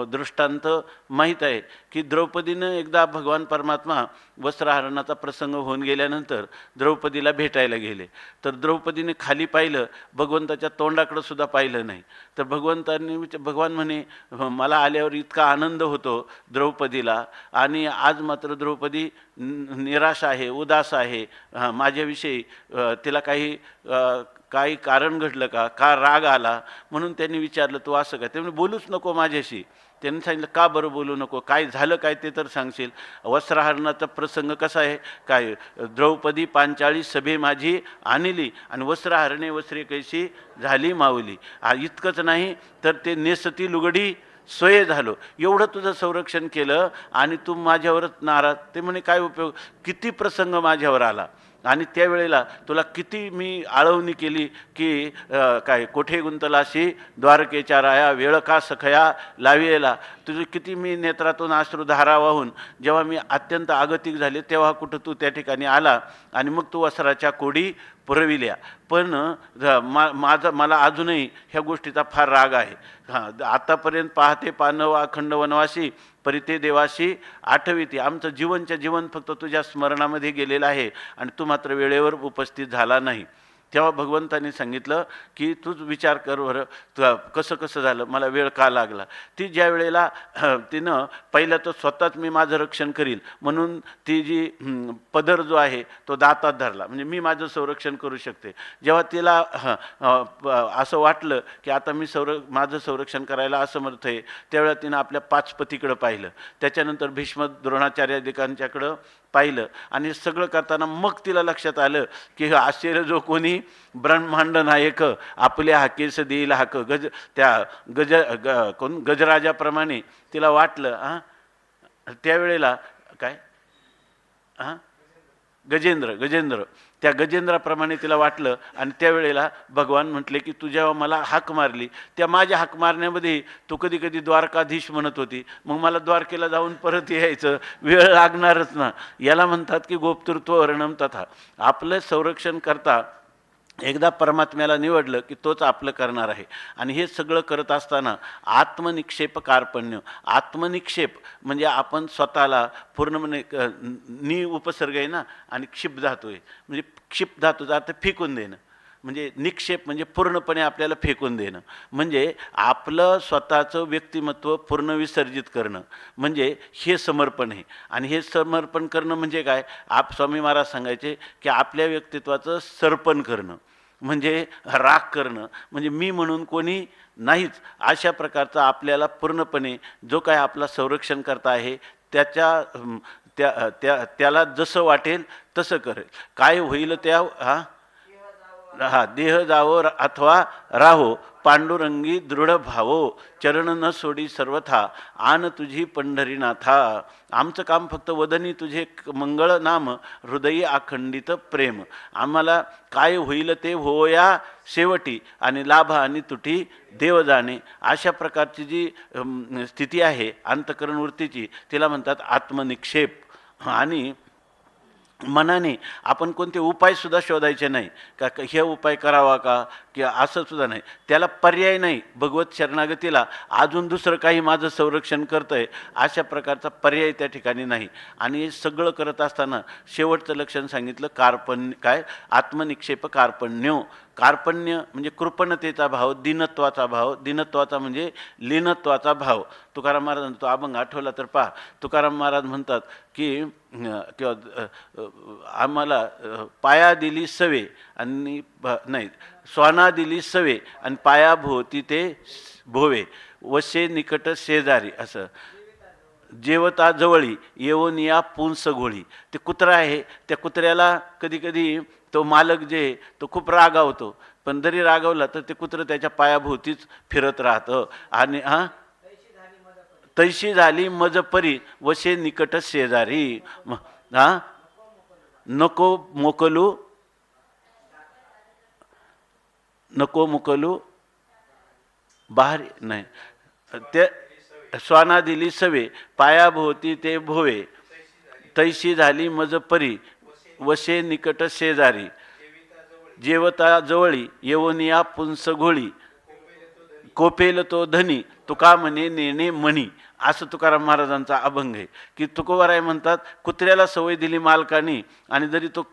दृष्टांत माहीत आहे की द्रौपदीनं एकदा भगवान परमात्मा वस्त्रहरणाचा प्रसंग होऊन गेल्यानंतर द्रौपदीला भेटायला गेले. तर द्रौपदीने खाली पाहिलं, भगवंताच्या तोंडाकडं सुद्धा पाहिलं नाही. तर भगवान म्हणे, मला आल्यावर इतका आनंद होतो द्रौपदीला, आणि आज मात्र द्रौपदी निराश आहे, उदास आहे, माझ्याविषयी तिला काही कारण घडलं का राग आला. म्हणून त्यांनी विचारलं, तू असं काय? ते म्हणजे बोलूच नको माझ्याशी. त्यांनी सांगितलं, का बरं बोलू नको, काय झालं काय ते तर सांगशील. वस्त्रहरणाचा प्रसंग कसा आहे, काय द्रौपदी पांचाळी सभे माझी आणली, आणि वस्त्रहरणे वस्त्रे कैशी झाली माऊली. इतकंच नाही तर ते नेसती लुगडी सोय झालो. एवढं तुझं संरक्षण केलं आणि तू माझ्यावरच नाराज. ते म्हणे, काय उपयोग, किती प्रसंग माझ्यावर आला आणि त्यावेळेला तुला किती मी आळवणी केली की काय कोठे गुंतलाशी द्वारकेच्या राया, वेळ का सखया लावियला. तुझे किती मी नेत्रातून अश्रुधारा वाहून जेव्हा मी अत्यंत आगतिक झाले तेव्हा कुठं तू त्या ठिकाणी आला आणि मग तू वस्त्राच्या कोडी पुरविल्या. पण मला अजूनही ह्या गोष्टीचा फार राग आहे. आतापर्यंत पाहते पानव अखंड वनवासी, परिते देवाशी आठविते. आमचं जीवन फक्त तुझ्या स्मरणामध्ये गेलेलं आहे आणि तू मात्र वेळेवर उपस्थित झाला नाही. तेव्हा भगवंतांनी सांगितलं की तूच विचार कर बरं, कसं झालं, मला वेळ का लागला. ती ज्या वेळेला तिनं पहिलं तर स्वतःच मी माझं रक्षण करील म्हणून ती जी पदर जो आहे तो दातात धरला, म्हणजे मी माझं संरक्षण करू शकते. जेव्हा तिला असं वाटलं की आता मी माझं संरक्षण करायला असमर्थ आहे, त्यावेळेला तिनं आपल्या 5 पतीकडं पाहिलं, त्याच्यानंतर भीष्म द्रोणाचार्यादिकांच्याकडं पाहिलं, आणि सगळं करताना मग तिला लक्षात आलं की आश्चर्य जो कोणी ब्रह्मांड नायक आपल्या हाकेस देईल हाक. गजराजाप्रमाणे तिला वाटलं. त्यावेळेला काय गजेंद्र त्या गजेंद्राप्रमाणे तिला वाटलं, आणि त्यावेळेला भगवान म्हटले की तू जेव्हा मला हाक मारली त्या माझ्या हाक मारण्यामध्ये तू कधी द्वारकाधीश म्हणत होती, मग मला द्वारकेला जाऊन परत यायचं, वेळ लागणारच ना. याला म्हणतात की गोप्तृत्व वर्णम तथा. आपलं संरक्षण करता एकदा परमात्म्याला निवडलं की तोच आपलं करणार आहे. आणि हे सगळं करत असताना आत्मनिक्षेप कार्पण्य. आत्मनिक्षेप म्हणजे आपण स्वतःला पूर्णपणे नि उपसर्ग आहे ना, आणि क्षिप धातू आहे, म्हणजे क्षिप धातूचा अर्थ फेकून देणं. म्हणजे निक्षेप म्हणजे पूर्णपणे आपल्याला फेकून देणं, म्हणजे आपलं स्वतःचं व्यक्तिमत्व पूर्ण विसर्जित करणं, म्हणजे हे समर्पण आहे. आणि हे समर्पण करणं म्हणजे काय, स्वामी महाराज सांगायचे की आपल्या व्यक्तित्वाचं सर्पण करणं, म्हणजे राख करणं, म्हणजे मी म्हणून कोणी नाहीच. अशा प्रकारचा आपल्याला पूर्णपणे जो काय आपला संरक्षण करता आहे त्याला जसं वाटेल तसं करेल. काय होईल त्या देह जावो अथवा राहो, पांडुरंगी दृढ भावो चरण न सोडी सर्वथा आन तुझी पंढरीनाथा. आमचं काम फक्त वदनी तुझे मंगळ नाम हृदयी अखंडित प्रेम. आम्हाला काय होईल ते होया शेवटी आणि लाभ आणि तुटी देव जाणे. अशा प्रकारची जी स्थिती आहे अंतःकरण वृत्तीची तिला म्हणतात आत्मनिक्षेप. आणि मनाने आपण कोणते उपायसुद्धा शोधायचे नाही का हे उपाय करावा का किंवा असं सुद्धा नाही. त्याला पर्याय नाही. भगवत शरणागतीला अजून दुसरं काही माझं संरक्षण करतं आहे अशा प्रकारचा पर्याय त्या ठिकाणी नाही. आणि हे सगळं करत असताना शेवटचं लक्षण सांगितलं कार्पण्य. काय? आत्मनिक्षेप कार्पण्यो. कार्पण्य म्हणजे कृपणतेचा भाव, दीनत्वाचा भाव. दीनत्वाचा म्हणजे लीनत्वाचा भाव. तुकाराम महाराज तो अभंग आठवला तर पहा. तुकाराम महाराज म्हणतात की किंवा आम्हाला पाया दिली सवे आणि नाही स्वाना दिली सवे आणि पाया भोवती ते भोवे वशे निकट शेजारी. असं जेवता जवळी येऊन या पुंस घोळी. ते कुत्रा आहे, त्या कुत्र्याला कधी कधी तो मालक जे तो खूप रागावतो, पण जरी रागावला तर ते कुत्रं त्याच्या पायाभोवतीच फिरत राहतं. आणि तैशी झाली मज परी वशे निकट शेजारी. नको मोकलू नको मुकलू बाहेर नाही. ते स्वाना दिली सवे पायाभोवती ते भोवे तैशी झाली मज परी वशे निकट शेजारी. जेवता जवळी येऊन या पुंस घोळी कोपेल तो धनी तुका म्हणे नेणे मणी. असं तुकाराम महाराजांचा अभंग आहे की तुकोबाराय म्हणतात कुत्र्याला सवय दिली मालकानी आणि जरी तो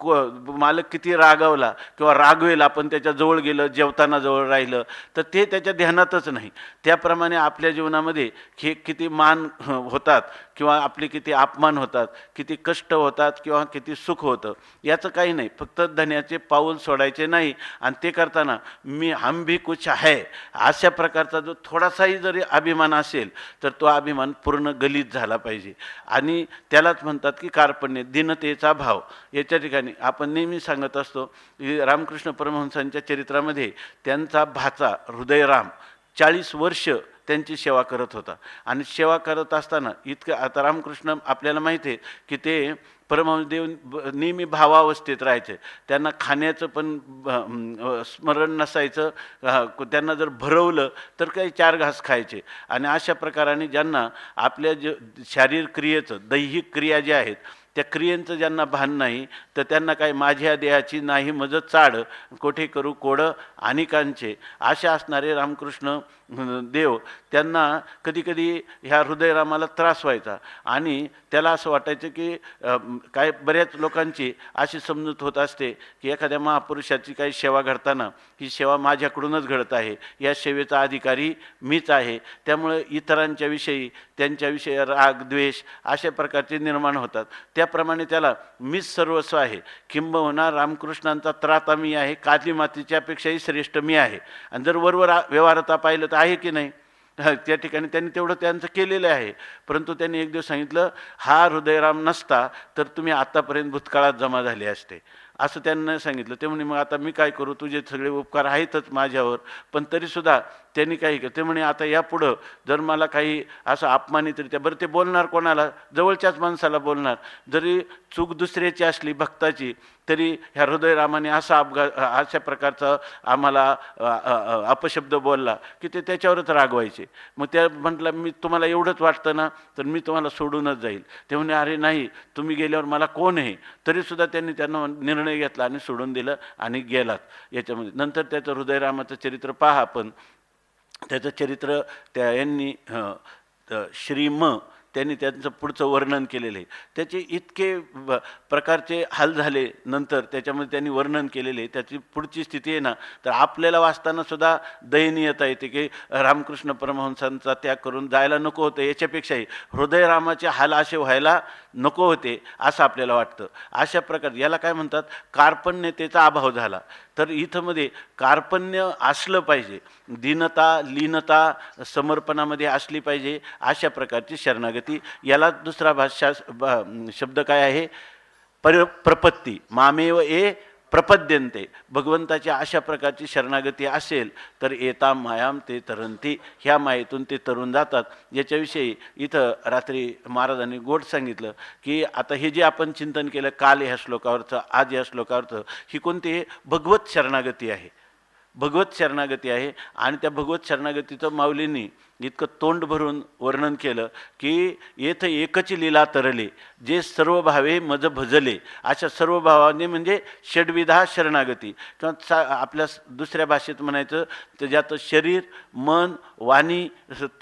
मालक किती रागावला किंवा रागवेल आपण त्याच्या जवळ गेलं जेवताना जवळ राहिलं तर ते त्याच्या ध्यानातच नाही. त्याप्रमाणे आपल्या जीवनामध्ये हे किती मान होतात किंवा आपले किती अपमान होतात, किती कष्ट होतात किंवा किती सुख होतं याचं काही नाही. फक्त धन्याचे पाऊल सोडायचे नाही. आणि ते करताना मी हम भी कुछ है अशा प्रकारचा जो थोडासाही जरी अभिमान असेल तर तो अभिमान पूर्ण गलित झाला पाहिजे. आणि त्यालाच म्हणतात की कार्पण्य, दीनतेचा भाव. याच्या ठिकाणी आपण नेहमी सांगत असतो की रामकृष्ण परमहंसांच्या चरित्रामध्ये त्यांचा भाचा हृदयराम 40 वर्ष त्यांची सेवा करत होता. आणि सेवा करत असताना इतकं आता रामकृष्ण आपल्याला माहिती आहे की ते परमहंसदेव नेहमी भावावस्थेत राहायचे. त्यांना खाण्याचं पण स्मरण नसायचं. त्यांना जर भरवलं तर काही 4 घास खायचे. आणि अशा प्रकाराने ज्यांना आपल्या शारीरिक क्रियेचं दैहिक क्रिया ज्या आहेत त्या क्रियेचं ज्यांना भान नाही तर त्यांना काय माझ्या देहाची नाही मज चाड कोठे करू कोड अनेकांचे. अशा असणारे रामकृष्ण देव त्यांना कधी कधी ह्या हृदयरामाला त्रास व्हायचा. आणि त्याला असं वाटायचं की काय बऱ्याच लोकांची अशी समजूत होत असते की एखाद्या महापुरुषाची काही सेवा घडताना ही सेवा माझ्याकडूनच घडत आहे, या सेवेचा अधिकारी मीच आहे. त्यामुळे इतरांच्या विषयी त्यांच्याविषयी राग द्वेष अशा प्रकारचे निर्माण होतात. त्याप्रमाणे त्याला मीच सर्वस्व आहे. किंबहुना रामकृष्णांचा त्राता मी आहे, काली मातीच्या पेक्षाही श्रेष्ठ मी आहे. आणि जर वरवर व्यवहारता पाहिलं तर आहे की नाही. त्या ठिकाणी त्यांनी तेवढं त्यांचं केलेलं आहे. परंतु त्यांनी एक दिवस सांगितलं हा हृदयराम नसता तर तुम्ही आतापर्यंत भूतकाळात जमा झाले असते असं त्यांना सांगितलं. ते म्हणे मग आता मी काय करू, तुझे सगळे उपकार आहेतच माझ्यावर. पण तरीसुद्धा त्यांनी काही केलं. ते म्हणे आता यापुढं जर मला काही असं अपमानितरित्या, बरं ते बोलणार कोणाला, जवळच्याच माणसाला बोलणार. जरी चूक दुसऱ्याची असली भक्ताची तरी ह्या हृदयरामाने अशा प्रकारचा आम्हाला अपशब्द बोलला की ते त्याच्यावरच रागवायचे. मग त्या म्हटलं मी तुम्हाला एवढंच वाटतं ना तर मी तुम्हाला सोडूनच जाईल. ते म्हणे अरे नाही, तुम्ही गेल्यावर मला कोण आहे. तरीसुद्धा त्यांनी त्यांना निर्णय घेतला आणि सोडून दिलं आणि गेलात. याच्यामध्ये नंतर त्याचं हृदयरामाचं चरित्र पहा. आपण त्याचं चरित्र त्या यांनी श्रीम त्यांनी त्यांचं पुढचं वर्णन केलेलं आहे. त्याचे इतके प्रकारचे हाल झाले नंतर त्याच्यामध्ये त्यांनी वर्णन केलेले. त्याची पुढची स्थिती आहे ना तर आपल्याला वाचताना सुद्धा दयनीयता येते की रामकृष्ण परमहंसांचा त्याग करून जायला नको होतं. याच्यापेक्षाही हृदयरामाचे हाल असे व्हायला नको होते असं आपल्याला वाटतं. अशा प्रकारे याला काय म्हणतात, कार्पण्यतेचा अभाव झाला. तर इथं मध्ये कार्पण्य असलं पाहिजे, दीनता लीनता समर्पणामध्ये असली पाहिजे. अशा प्रकारची शरणागती. याला दुसरा शब्द काय आहे, प्रपत्ती. मामेव ए प्रपद्यन्ते, भगवंताची अशा प्रकारची शरणागती असेल तर एता मायाम ते तरंती, ह्या मायेतून ते तरुण जातात. याच्याविषयी इथं रात्री महाराजांनी गोड सांगितलं की आता हे जे आपण चिंतन केलं काल ह्या श्लोकावरचं, आज या श्लोकावरचं, ही कोणती भगवत शरणागती आहे, भगवत शरणागती आहे. आणि त्या भगवत शरणागतीचं माऊलींनी इतकं तोंड भरून वर्णन केलं की येथ एकची लीला तरले, जे सर्व भावे मज भजले. अशा सर्व भावाने म्हणजे षड्विधा शरणागती, किंवा आपल्या दुसऱ्या भाषेत म्हणायचं तर ज्याचं शरीर मन वाणी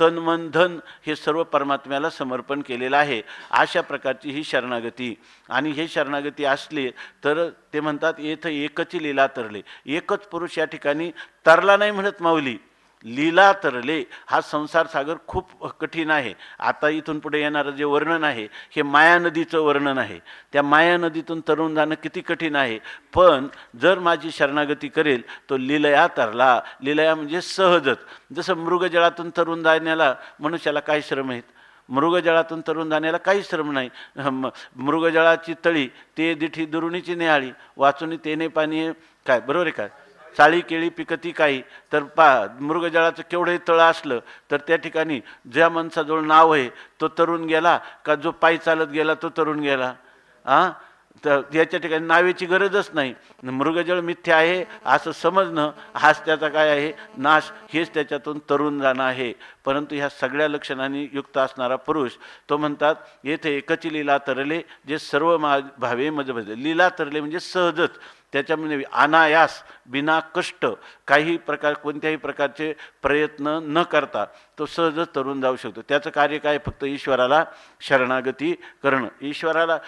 तन मन धन हे सर्व परमात्म्याला समर्पण केलेलं आहे, अशा प्रकारची ही शरणागती. आणि हे शरणागती असली तर ते म्हणतात येथ एकची लीला तरले, एकच पुरुष या ठिकाणी तरला नाही म्हणत माऊली, लीला तरले. हा संसार सागर खूप कठीण आहे. आता इथून पुढे येणारं जे वर्णन आहे हे माया नदीचं वर्णन आहे. त्या माया नदीतून तरुण जाणं किती कठीण आहे, पण जर माझी शरणागती करेल तो लीलया तरला. लीलया म्हणजे सहजच. जसं मृगजळातून तरुण जाण्याला मनुष्याला काही श्रम आहेत, मृगजळातून तरुण जाण्याला काही श्रम नाही. मृगजळाची तळी ते दिठी दुरुणीची न्याहाळी, वाचुनी तेने पाणी काय, बरोबर आहे काय, चाळी केळी पिकती काही. तर मृगजळाचं केवढंही तळं असलं तर त्या ठिकाणी ज्या माणसाजवळ नाव आहे तो तरुण गेला का, जो पायी चालत गेला तो तरुण गेला. तर याच्या ठिकाणी नावेची गरजच नाही. मृगजळ मिथ्या आहे असं समजणं हाच त्याचा काय आहे, नाश, हेच त्याच्यातून तरुण जाणं आहे. परंतु ह्या सगळ्या लक्षणांनी युक्त असणारा पुरुष तो म्हणतात येथे एकची लीला तरले, जे सर्व भावे मज भजले. लीला तरले म्हणजे सहजच, त्याच्यामध्ये अनायास बिना कष्ट काही प्रकार कोणत्याही प्रकारचे प्रयत्न न करता तो सहजच तरुण जाऊ शकतो. त्याचं कार्य काय, फक्त ईश्वराला शरणागती करणं. ईश्वराला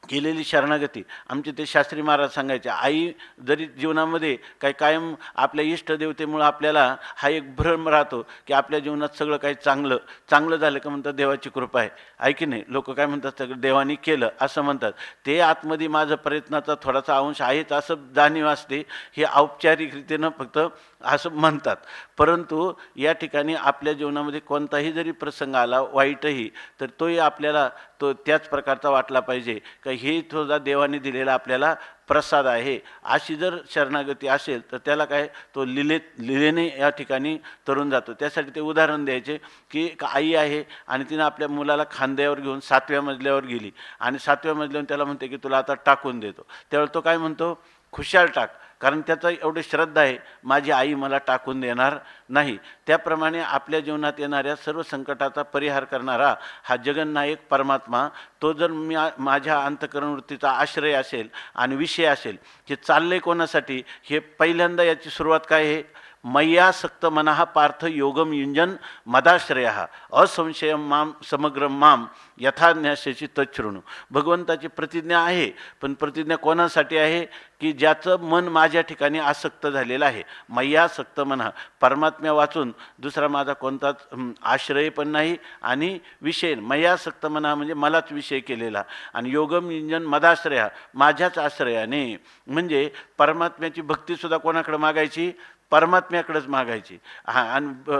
केलेली शरणागती. आमचे ते शास्त्री महाराज सांगायचे, आई जरी जीवनामध्ये काही कायम आपल्या इष्टदेवतेमुळं आपल्याला हा एक भ्रम राहतो की आपल्या जीवनात सगळं काही चांगलं झालं का म्हणतात देवाची कृपा आहे, आहे की नाही. लोक काय म्हणतात, सगळं देवानी केलं असं म्हणतात. ते आतमध्ये माझा प्रयत्नाचा थोडासा अंश आहेच असं जाणीव असते. हे औपचारिकरीतीनं फक्त असं म्हणतात. परंतु या ठिकाणी आपल्या जीवनामध्ये कोणताही जरी प्रसंग आला वाईटही, तर तोही आपल्याला तो त्याच प्रकारचा वाटला पाहिजे का हे सुद्धा देवाने दिलेला आपल्याला प्रसाद आहे. अशी जर शरणागती असेल तर त्याला काय, तो लिलेने या ठिकाणी तरुण जातो. त्यासाठी ते उदाहरण द्यायचे की एक आई आहे आणि तिनं आपल्या मुलाला खांद्यावर घेऊन 7व्या मजल्यावर गेली आणि 7व्या मजल्यावर त्याला म्हणते की तुला आता टाकून देतो. त्यावेळेस तो काय म्हणतो, खुशाल टाक, कारण त्याचा एवढी श्रद्धा आहे माझी आई मला टाकून देणार नाही. त्याप्रमाणे आपल्या जीवनात येणाऱ्या सर्व संकटाचा परिहार करणारा हा जगन्नायक परमात्मा, तो जर माझ्या अंतःकरणवृत्तीचा आश्रय असेल आणि विषय असेल, हे चालले कोणासाठी, हे पहिल्यांदा याची सुरुवात काय आहे, मय्यासक्त मनः पार्थ योगम युंजन मदाश्रय असंशयम माम समग्रम माम यथाज्ञास्यची तच्छृणु. भगवंताची प्रतिज्ञा आहे, पण प्रतिज्ञा कोणासाठी आहे की ज्याचं मन माझ्या ठिकाणी आसक्त झालेलं आहे. मय्यासक्त मनः, परमात्म्या वाचून दुसरा माझा कोणताच आश्रय पण नाही आणि विषय. मय्यासक्त मनः म्हणजे मलाच विषय केलेला, आणि योगम युंजन मदाश्रय माझ्याच आश्रयाने. म्हणजे परमात्म्याची भक्तीसुद्धा कोणाकडे मागायची, परमात्म्याकडेच मागायची. आणि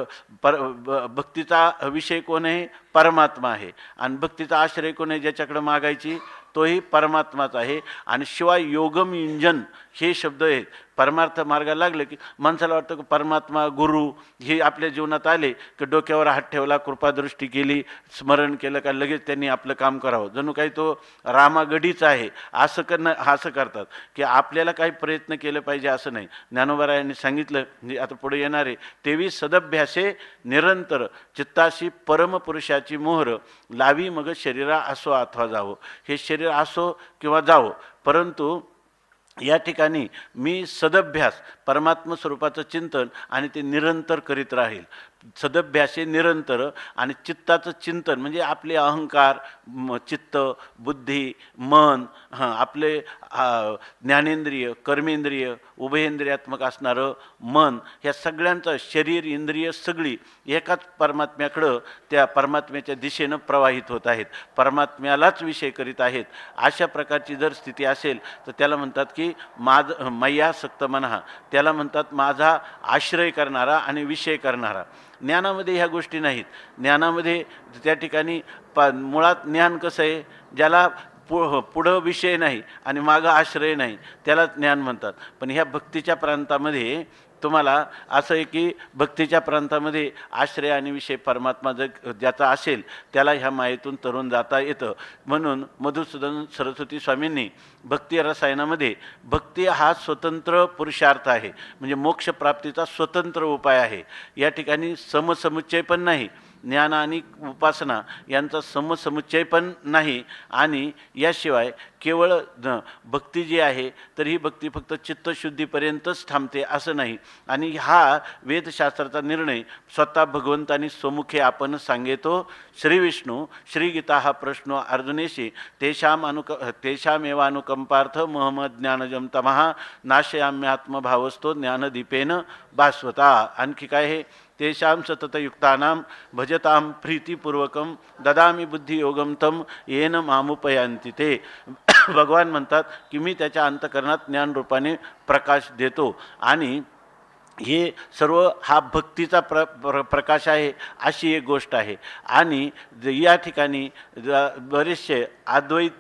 भक्तीचा विषय कोण आहे, परमात्मा आहे. आणि भक्तीचा आश्रय कोण आहे, ज्याच्याकडे मागायची, तोही परमात्माच आहे. आणि शिवाय योगम युंजन हे शब्द आहेत. परमार्थ मार्गाला लागलं की माणसाला वाटतं की परमात्मा गुरु हे आपल्या जीवनात आले की डोक्यावर हात ठेवला, कृपादृष्टी केली, स्मरण केलं का लगेच त्यांनी आपलं काम करावं, जणू काही तो रामागडीच आहे असं असं करतात की आपल्याला काही प्रयत्न केले पाहिजे असं नाही. ज्ञानोबारायांनी सांगितलं, म्हणजे आता पुढे येणारे, तेवी सदभ्यासे निरंतर चित्ताशी परमपुरुषाची मोहर लावी मग शरीरा असो अथवा जावो. हे शरीर असो किंवा जावो, परंतु या ठिकाणी मी सदभ्यास परमात्म स्वरूपाचं चिंतन आणि ते निरंतर करीत राहील. सदभ्यासे निरंतर, आणि चित्ताचं चिंतन म्हणजे आपले अहंकार, चित्त, बुद्धी, मन, आपले ज्ञानेंद्रिय, कर्मेंद्रिय, उभयेंद्रियात्मक असणारं मन, ह्या सगळ्यांचं शरीर इंद्रिय सगळी एकाच परमात्म्याकडं, त्या परमात्म्याच्या दिशेनं प्रवाहित होत आहेत, परमात्म्यालाच विषय करीत आहेत. अशा प्रकारची जर स्थिती असेल तर त्याला म्हणतात की मय्यासक्त मनः, त्याला म्हणतात माझा आश्रय करणारा आणि विषय करणारा. ज्ञानामध्ये ह्या गोष्टी नाहीत. ज्ञानामध्ये त्या ठिकाणी मुळात ज्ञान कसं आहे, ज्याला पुढं विषय नाही आणि मागं आश्रय नाही, त्याला ज्ञान म्हणतात. पण ह्या भक्तीच्या प्रांतामध्ये तुम्हाला असं आहे की भक्तीच्या प्रांतामध्ये आश्रय आणि विषय परमात्मा जर ज्याचा असेल त्याला ह्या मायेतून तरुण जाता येतं. म्हणून मधुसूदन सरस्वती स्वामींनी भक्ती रसायनामध्ये भक्ती हा स्वतंत्र पुरुषार्थ आहे, म्हणजे मोक्षप्राप्तीचा स्वतंत्र उपाय आहे. या ठिकाणी समसमुच्चय पण नाही, ज्ञान आणि उपासना यांचा समसमुच्चय पण नाही. आणि याशिवाय केवळ भक्ती जी आहे तर ही भक्ती फक्त चित्तशुद्धीपर्यंतच थांबते असं नाही. आणि हा वेदशास्त्राचा निर्णय स्वतः भगवंतानी स्वमुखे आपण सांगेतो. श्री विष्णू श्रीगीता हा प्रश्न अर्जुनेशी तेषामेव अनुकंपार्थ मोहम्मद ज्ञानजम तमहा नाशयाम्यात्मभावस्तो ज्ञानदीपेन भास्वता. आणखी काय हे तेषां सततयुक्तानां भजतां प्रीतिपूर्वकं ददामी बुद्धियोगं तं येन मामुपयांती ते. भगवान म्हणतात की मी त्याच्या अंतकरणात ज्ञानरूपाने प्रकाश देतो. आणि हे सर्व हा भक्तीचा प्रकाश आहे अशी एक गोष्ट आहे. आणि या ठिकाणी बरेचसे अद्वैत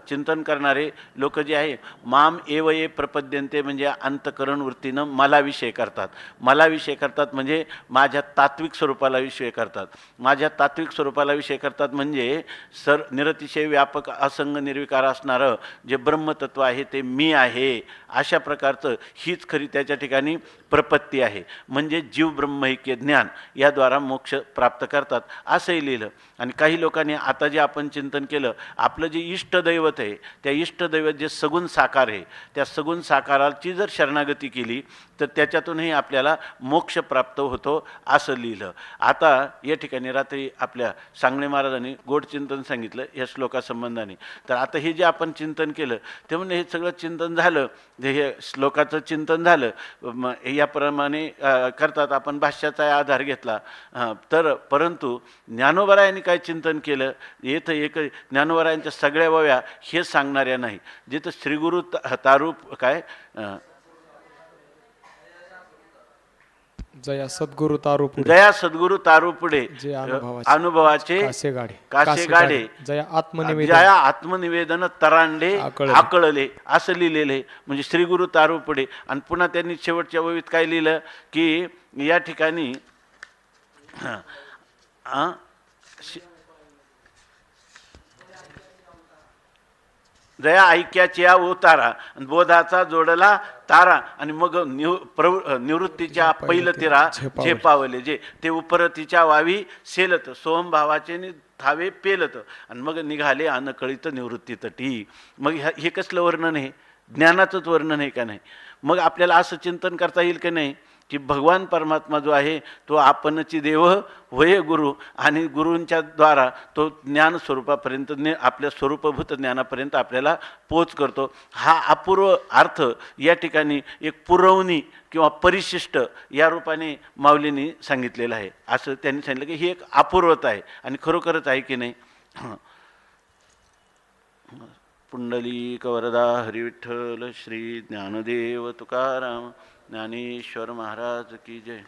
चिंतन करणारे लोक जे आहे माम एव ये प्रपद्यंते म्हणजे अंतकरण वृत्तीनं मला विषय करतात. मला विषय करतात म्हणजे माझ्या तात्विक स्वरूपाला विषय करतात. माझ्या तात्विक स्वरूपाला विषय करतात म्हणजे निरतिशय व्यापक असंग निर्विकार असणारं जे ब्रह्मतत्व आहे ते मी आहे अशा प्रकारचं हीच खरी त्याच्या ठिकाणी प्रपत्ती आहे. म्हणजे जीव ब्रह्मैक्य ज्ञान याद्वारा मोक्ष प्राप्त करतात असंही लिहिलं. आणि काही लोकांनी आता जे आपण चिंतन केलं आपलं जे इष्टदैवत आहे त्या इष्टदैवत जे सगुण साकार आहे त्या सगुण साकाराची जर शरणागती केली तर त्याच्यातूनही आपल्याला मोक्ष प्राप्त होतो असं लिहिलं. आता या ठिकाणी रात्री आपल्या सांगणे महाराजांनी गोड चिंतन सांगितलं या श्लोकासंबंधाने. तर आता हे जे आपण चिंतन केलं ते म्हणजे हे सगळं चिंतन झालं, हे श्लोकाचं चिंतन झालं याप्रमाणे करतात. आपण भाष्याचा आधार घेतला तर परंतु ज्ञानोबरायांनी काय चिंतन केलं येतं एक ज्ञानोबरायांच्या सगळ्या वव्या हे सांगणाऱ्या नाही. जिथं श्रीगुरु तारूप काय जया सद्गुरु तारू पुढे जया सद्गुरु तारू पुढे जे अनुभवाचे कासे गाडे जया आत्मनिवेदन तरांडे आकळले असं लिहिलेलं आहे. म्हणजे श्रीगुरु तारू पुढे. आणि पुन्हा त्यांनी शेवटच्या ववीत काय लिहिलं की या ठिकाणी जया ऐक्याच्या उतारा बोधाचा जोडला तारा आणि मग निवृत्तीच्या पैल तिरा झेपावले जे ते उपरतीच्या वावी सेलत सोमभावाचे थावे पेलत आणि मग निघाले अनकळीत निवृत्ती तटी. मग हे कसलं वर्णन आहे? ज्ञानाचंच वर्णन आहे का नाही? मग आपल्याला असं चिंतन करता येईल की नाही की भगवान परमात्मा जो आहे तो आपणची देव होय गुरु आणि गुरूंच्या द्वारा तो ज्ञान स्वरूपापर्यंत आपल्या स्वरूपभूत ज्ञानापर्यंत आपल्याला पोच करतो. हा अपूर्व अर्थ या ठिकाणी एक पुरवणी किंवा परिशिष्ट या रूपाने माऊलींनी सांगितलेलं आहे. असं त्यांनी सांगितलं की ही एक अपूर्वता आहे आणि खरोखरच आहे की नाही. पुंडलिक वरदा हरिविठ्ठल श्री ज्ञानदेव तुकाराम ज्ञानेश्वर महाराज की जय.